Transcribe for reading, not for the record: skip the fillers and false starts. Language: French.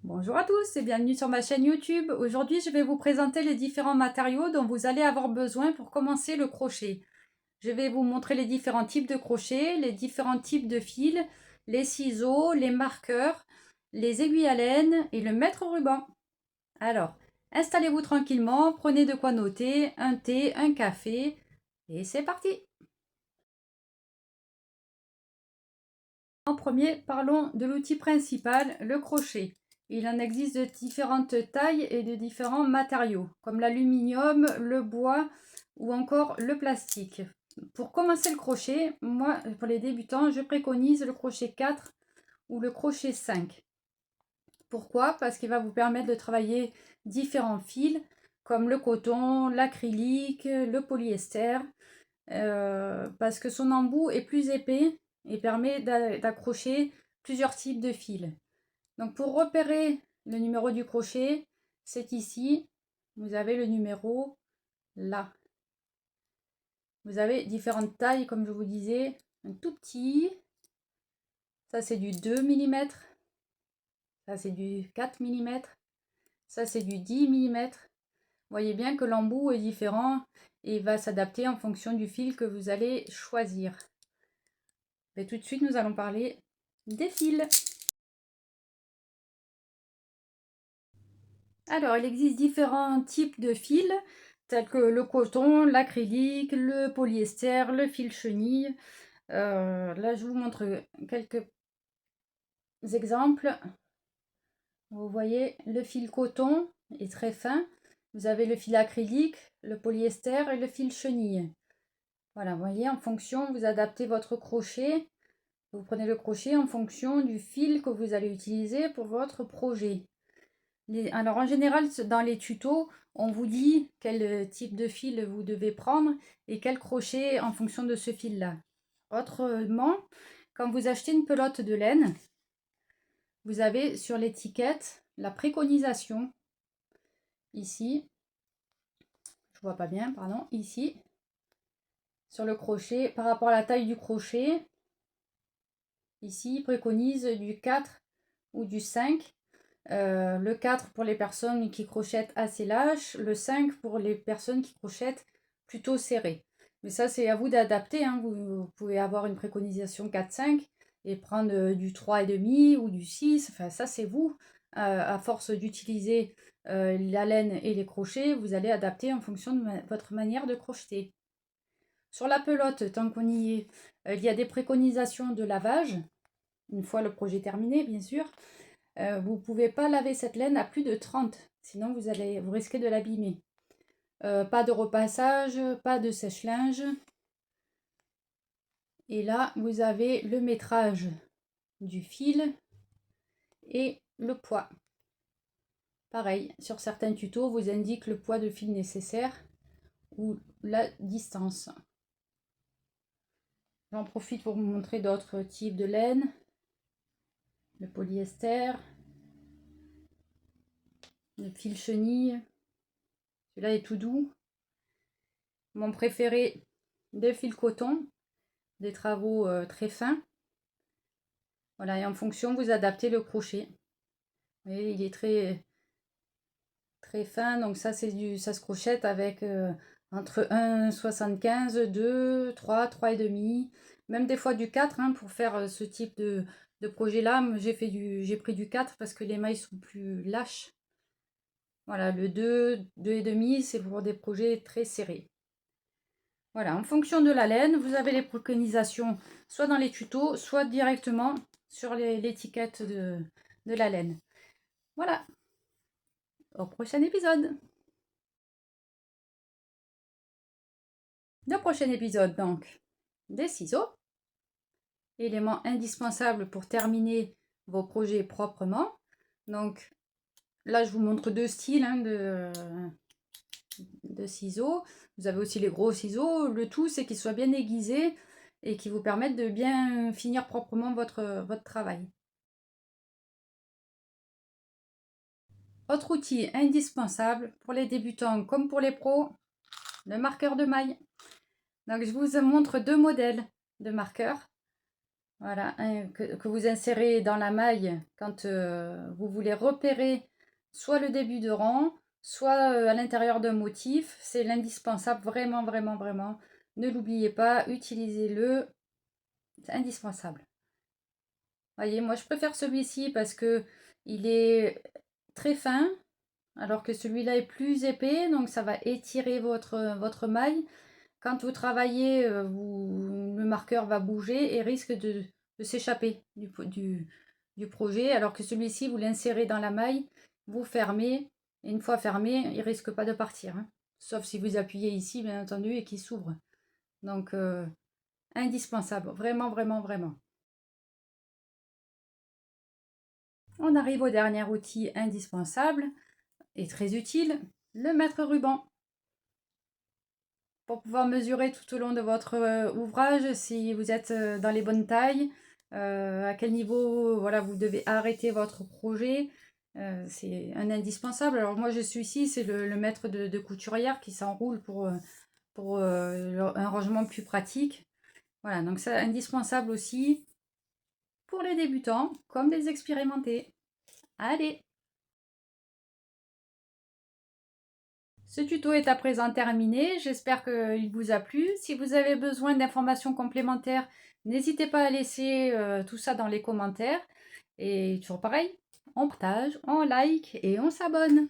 Bonjour à tous et bienvenue sur ma chaîne YouTube. Aujourd'hui, je vais vous présenter les différents matériaux dont vous allez avoir besoin pour commencer le crochet. Je vais vous montrer les différents types de crochets, les différents types de fils, les ciseaux, les marqueurs, les aiguilles à laine et le mètre-ruban. Alors, installez-vous tranquillement, prenez de quoi noter, un thé, un café et c'est parti! En premier, parlons de l'outil principal, le crochet. Il en existe de différentes tailles et de différents matériaux, comme l'aluminium, le bois ou encore le plastique. Pour commencer le crochet, moi, pour les débutants, je préconise le crochet 4 ou le crochet 5. Pourquoi? Parce qu'il va vous permettre de travailler différents fils, comme le coton, l'acrylique, le polyester, parce que son embout est plus épais et permet d'accrocher plusieurs types de fils. Donc pour repérer le numéro du crochet, c'est ici. Vous avez le numéro là. Vous avez différentes tailles, comme je vous disais. Un tout petit. Ça, c'est du 2 mm. Ça, c'est du 4 mm. Ça, c'est du 10 mm. Vous voyez bien que l'embout est différent et va s'adapter en fonction du fil que vous allez choisir. Et tout de suite, nous allons parler des fils. Alors, il existe différents types de fils, tels que le coton, l'acrylique, le polyester, le fil chenille. Là, je vous montre quelques exemples. Vous voyez, le fil coton est très fin. Vous avez le fil acrylique, le polyester et le fil chenille. Voilà, vous voyez, en fonction, vous adaptez votre crochet. Vous prenez le crochet en fonction du fil que vous allez utiliser pour votre projet. Alors en général, dans les tutos, on vous dit quel type de fil vous devez prendre et quel crochet en fonction de ce fil-là. Autrement, quand vous achetez une pelote de laine, vous avez sur l'étiquette la préconisation, ici, je vois pas bien, pardon, ici, sur le crochet, par rapport à la taille du crochet, ici, il préconise du 4 ou du 5. Le 4 pour les personnes qui crochettent assez lâche, le 5 pour les personnes qui crochettent plutôt serré. Mais ça, c'est à vous d'adapter, hein. Vous pouvez avoir une préconisation 4-5 et prendre du 3,5 ou du 6. Enfin, ça, c'est vous. À force d'utiliser la laine et les crochets, vous allez adapter en fonction de votre manière de crocheter. Sur la pelote, tant qu'on y est, il y a des préconisations de lavage, une fois le projet terminé, bien sûr. Vous ne pouvez pas laver cette laine à plus de 30, sinon vous risquez de l'abîmer. Pas de repassage, pas de sèche-linge. Et là, vous avez le métrage du fil et le poids. Pareil, sur certains tutos, vous indique le poids de fil nécessaire ou la distance. J'en profite pour vous montrer d'autres types de laine. Le polyester, le fil chenille. Celui-là est tout doux. Mon préféré, des fils coton, des travaux très fins. Voilà, et en fonction, vous adaptez le crochet. Vous voyez, il est très fin, donc ça, ça se crochette avec entre 1,75, 2, 3, 3,5, même des fois du 4, hein, pour faire ce type de projet-là. J'ai pris du 4 parce que les mailles sont plus lâches. Voilà, le 2, 2,5, c'est pour des projets très serrés. Voilà, en fonction de la laine, vous avez les préconisations soit dans les tutos, soit directement sur l'étiquette de la laine. Voilà, au prochain épisode. Le prochain épisode, donc, des ciseaux, élément indispensable pour terminer vos projets proprement. Donc, là, je vous montre deux styles, hein, de ciseaux. Vous avez aussi les gros ciseaux. Le tout, c'est qu'ils soient bien aiguisés et qui vous permettent de bien finir proprement votre travail. Autre outil indispensable pour les débutants comme pour les pros, le marqueur de maille. Donc je vous montre deux modèles de marqueurs. Voilà, que vous insérez dans la maille quand vous voulez repérer soit le début de rang, soit à l'intérieur d'un motif. C'est l'indispensable, vraiment, vraiment, vraiment. Ne l'oubliez pas, utilisez-le, c'est indispensable. Voyez, moi je préfère celui-ci parce que il est très fin, alors que celui-là est plus épais, donc ça va étirer votre maille. Quand vous travaillez, le marqueur va bouger et risque de s'échapper du projet, alors que celui-ci, vous l'insérez dans la maille, vous fermez, et une fois fermé, il risque pas de partir, hein. Sauf si vous appuyez ici, bien entendu, et qu'il s'ouvre. Donc, indispensable, vraiment, vraiment, vraiment. On arrive au dernier outil indispensable et très utile, le mètre ruban. Pour pouvoir mesurer tout au long de votre ouvrage si vous êtes dans les bonnes tailles, à quel niveau voilà, vous devez arrêter votre projet. C'est un indispensable. Alors moi je suis ici, c'est le mètre de couturière qui s'enroule pour un rangement plus pratique. Voilà, donc c'est indispensable aussi pour les débutants comme les expérimentés. Allez! Ce tuto est à présent terminé, j'espère qu'il vous a plu. Si vous avez besoin d'informations complémentaires, n'hésitez pas à laisser tout ça dans les commentaires. Et toujours pareil, on partage, on like et on s'abonne.